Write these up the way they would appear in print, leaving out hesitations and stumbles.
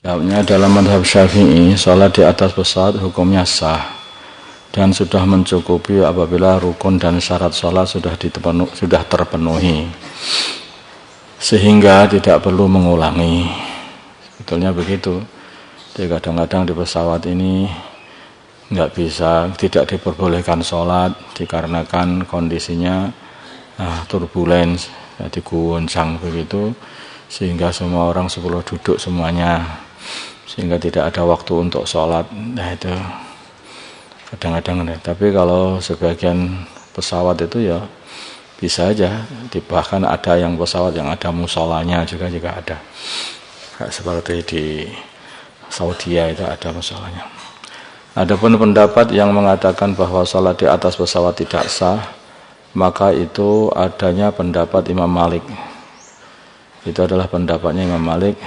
Jawabnya, dalam mazhab Syafi'i, sholat di atas pesawat hukumnya sah dan sudah mencukupi apabila rukun dan syarat sholat sudah terpenuhi, sehingga tidak perlu mengulangi. Sebetulnya begitu. Jadi kadang-kadang di pesawat ini tidak diperbolehkan sholat dikarenakan kondisinya turbulens, jadi goncang begitu, sehingga semua orang perlu duduk semuanya, sehingga tidak ada waktu untuk sholat. Nah itu kadang-kadang. Tapi kalau sebagian pesawat itu ya bisa aja, bahkan ada yang pesawat yang ada musolanya juga ada. Seperti di Saudi itu ada musolanya. Adapun pendapat yang mengatakan bahwa sholat di atas pesawat tidak sah, maka itu adanya pendapat Imam Malik. Itu adalah pendapatnya Imam Malik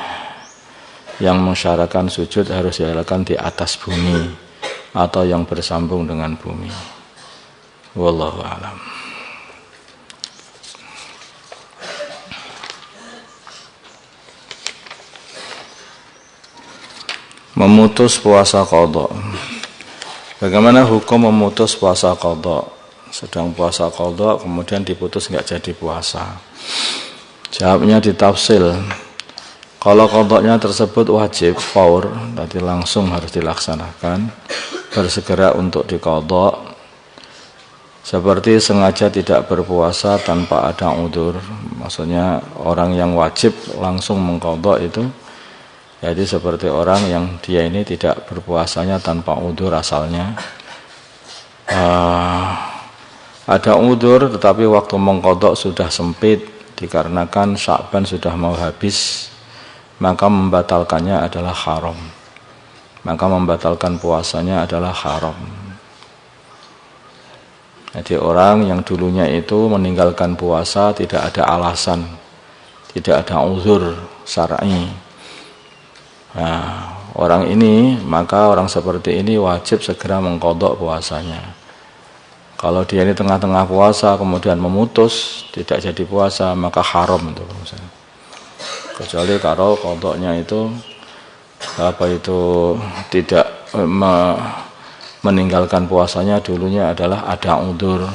yang mensyaratkan sujud harus dilakukan di atas bumi atau yang bersambung dengan bumi. Wallahu a'lam. Memutus puasa qadha. Bagaimana hukum memutus puasa qadha? Sedang puasa qadha kemudian diputus enggak jadi puasa. Jawabnya ditafsil. Kalau qadhanya tersebut wajib faur, berarti langsung harus dilaksanakan, bersegera untuk diqadha. Seperti sengaja tidak berpuasa tanpa ada udzur. Maksudnya orang yang wajib langsung mengqadha itu, jadi seperti orang yang dia ini tidak berpuasanya tanpa udzur asalnya. Ada udzur tetapi waktu mengqadha sudah sempit dikarenakan Sya'ban sudah mau habis, maka membatalkannya adalah haram. Maka membatalkan puasanya adalah haram. Jadi orang yang dulunya itu meninggalkan puasa tidak ada alasan, tidak ada uzur syar'i. Nah, orang seperti ini wajib segera mengqadha puasanya. Kalau dia ini tengah-tengah puasa kemudian memutus tidak jadi puasa, maka haram itu. Kecuali kalau qadhanya itu tidak meninggalkan puasanya dulunya adalah ada udzur,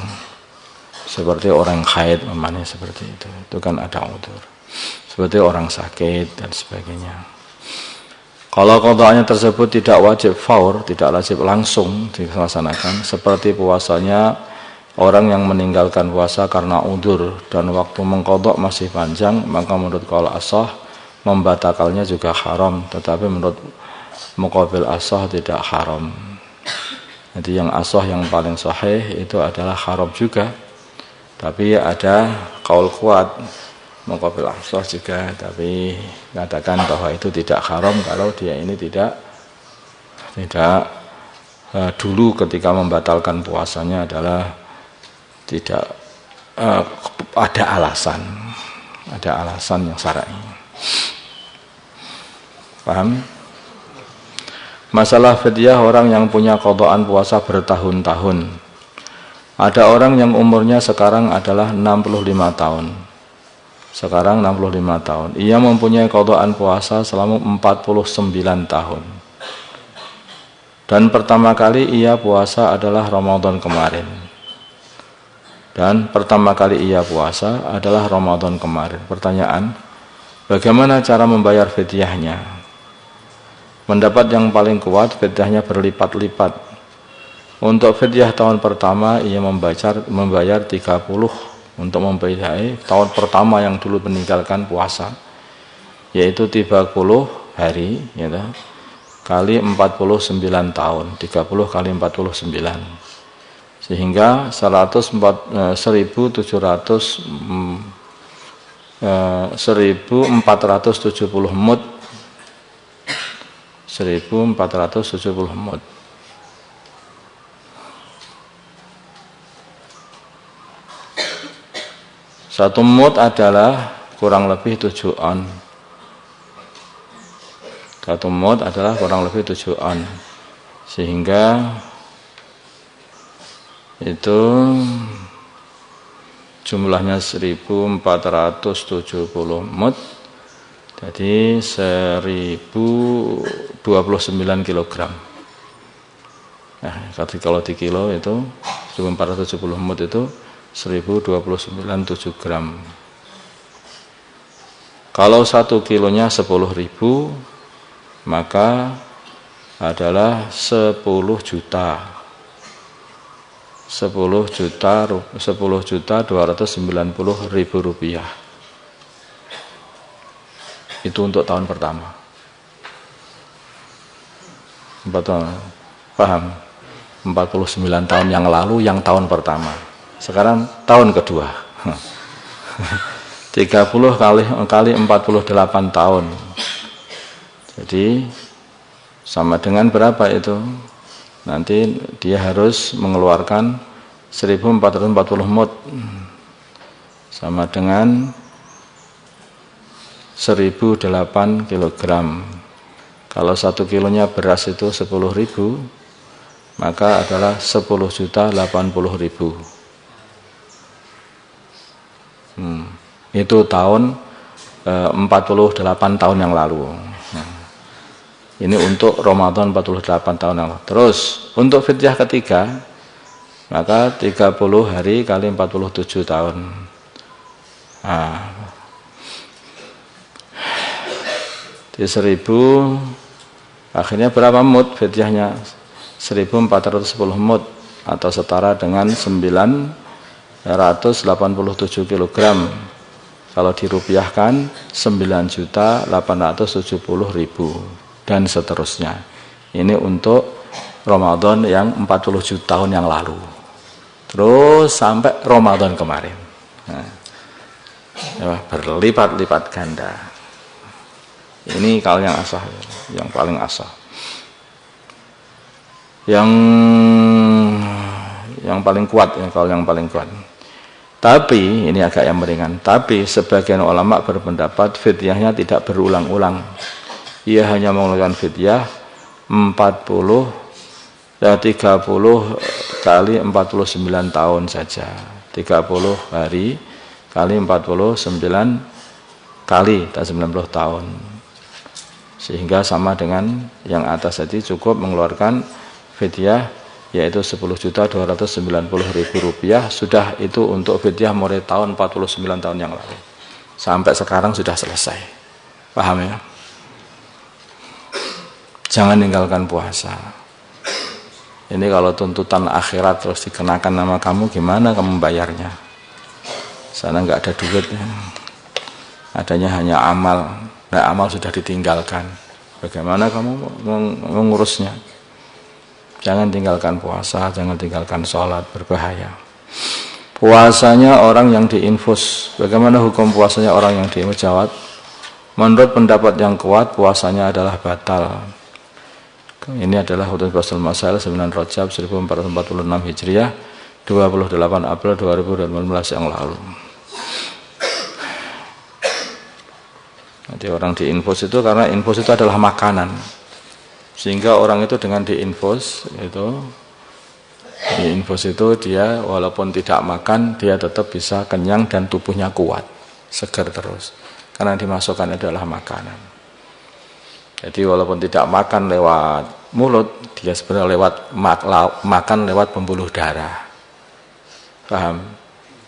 seperti orang haid memangnya seperti itu kan ada udzur, seperti orang sakit dan sebagainya. Kalau qadhanya tersebut tidak wajib faur, tidak wajib langsung dilaksanakan, seperti puasanya orang yang meninggalkan puasa karena udzur dan waktu mengqadha masih panjang, maka menurut qaul ashah membatalkannya juga haram, tetapi menurut muqabil ashah tidak haram. Jadi yang ashah yang paling sahih itu adalah haram juga, tapi ada qaul kuat muqabil ashah juga, tapi katakan bahwa itu tidak haram kalau dia ini tidak dulu ketika membatalkan puasanya adalah tidak ada alasan yang syar'i. Paham? Masalah fidyah orang yang punya qadhaan puasa bertahun-tahun. Ada orang yang umurnya sekarang adalah 65 tahun. Sekarang 65 tahun. Ia mempunyai qadhaan puasa selama 49 tahun. Dan pertama kali ia puasa adalah Ramadan kemarin. Pertanyaan, bagaimana cara membayar fidyahnya? Pendapat yang paling kuat, fidyahnya berlipat-lipat. Untuk fidyah tahun pertama ia membayar 30 untuk membiayai tahun pertama yang dulu meninggalkan puasa, yaitu 30 hari kali 49 tahun, 30 kali 49, sehingga 1470 mud. 1470 mud. Satu mud adalah kurang lebih 7 on. 1 mud adalah kurang lebih 7 on. Sehingga itu jumlahnya 1470 mud. Jadi 1029 kg. Nah, kalau di kilo itu 1470 mud itu 1029,7 gram. Kalau 1 kilonya 10.000, maka adalah 10 juta. 10.290.000 rupiah. Itu untuk tahun pertama. Paham? 49 tahun yang lalu yang tahun pertama. Sekarang tahun kedua. 30 kali 48 tahun. Jadi sama dengan berapa itu? Nanti dia harus mengeluarkan 1440 mud. Sama dengan 1008 kg. Kalau 1 kilonya beras itu 10.000, maka adalah 10.080.000. Itu tahun 48 tahun yang lalu. Ini untuk Ramadan 48 tahun yang lalu. Terus untuk fidyah ketiga, maka 30 hari kali 47 tahun. Di 1000 akhirnya berapa mud fidyahnya? 1410 mud atau setara dengan 987 kg. Kalau dirupiahkan 9.870.000 dan seterusnya. Ini untuk Ramadan yang 47 tahun yang lalu. Terus sampai Ramadan kemarin. Berlipat-lipat ganda. Ini kalau yang asah, yang paling asah. Yang paling kuat ya, kalau yang paling kuat. Tapi ini agak yang meringan. Tapi sebagian ulama berpendapat fidyahnya tidak berulang-ulang. Ia hanya mengeluarkan fidyah 30 kali 49 tahun saja. 30 hari kali 49 kali 90 tahun. Sehingga sama dengan yang atas tadi, cukup mengeluarkan fidyah yaitu 10.290.000 rupiah. Sudah itu untuk fidyah mulai tahun 49 tahun yang lalu sampai sekarang sudah selesai. Paham ya? Jangan tinggalkan puasa. Ini kalau tuntutan akhirat terus dikenakan nama kamu, gimana kamu bayarnya? Sana nggak ada duit ya. Adanya hanya amal. Nah, amal sudah ditinggalkan. Bagaimana kamu mengurusnya? Jangan tinggalkan puasa, jangan tinggalkan sholat, berbahaya. Puasanya orang yang diinfus. Bagaimana hukum puasanya orang yang diinfus? Jawab, menurut pendapat yang kuat, puasanya adalah batal. Ini adalah Hudud Basul Masail 9 Rajab 1446 Hijriah, 28 April 2018 yang lalu. Jadi orang diinfus itu karena infus itu adalah makanan. Sehingga orang itu dengan diinfus itu dia walaupun tidak makan, dia tetap bisa kenyang dan tubuhnya kuat, segar terus. Karena dimasukkan adalah makanan. Jadi walaupun tidak makan lewat mulut, dia sebenarnya makan lewat pembuluh darah. Paham?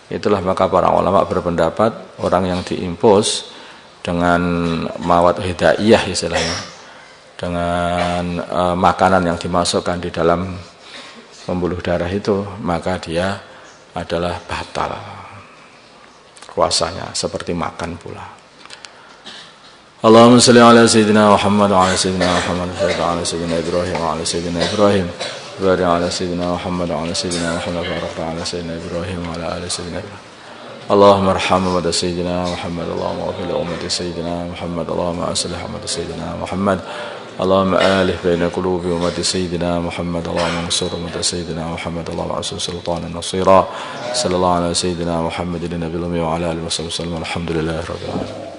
Itulah maka para ulama berpendapat orang yang diinfus dengan mawad hidaiyah istilahnya, dengan makanan yang dimasukkan di dalam pembuluh darah itu, maka dia adalah batal puasanya, seperti makan pula. Allahumma shalli ala sayyidina Muhammad wa ala sayyidina Muhammad wa ala sayyidina Ibrahim wa ala sayyidina Ibrahim wa ala sayyidina Muhammad wa ala sayyidina Muhammad wa ala sayyidina Ibrahim wa ala ali sayyidina Ibrahim. Allahumma arham wa sayyidina Muhammad, Allahumma ighfir li ummati sayyidina Muhammad, Allahumma aslih ummati sayyidina Muhammad, اللهم آلف بين قلوب أمة سيدنا محمد اللهم انصر أمة سيدنا محمد اللهم أعز سلطانا نصيرا صلى الله على سيدنا محمد النبي الأمي وعلى آله وصحبه وسلم الحمد لله رب العالمين.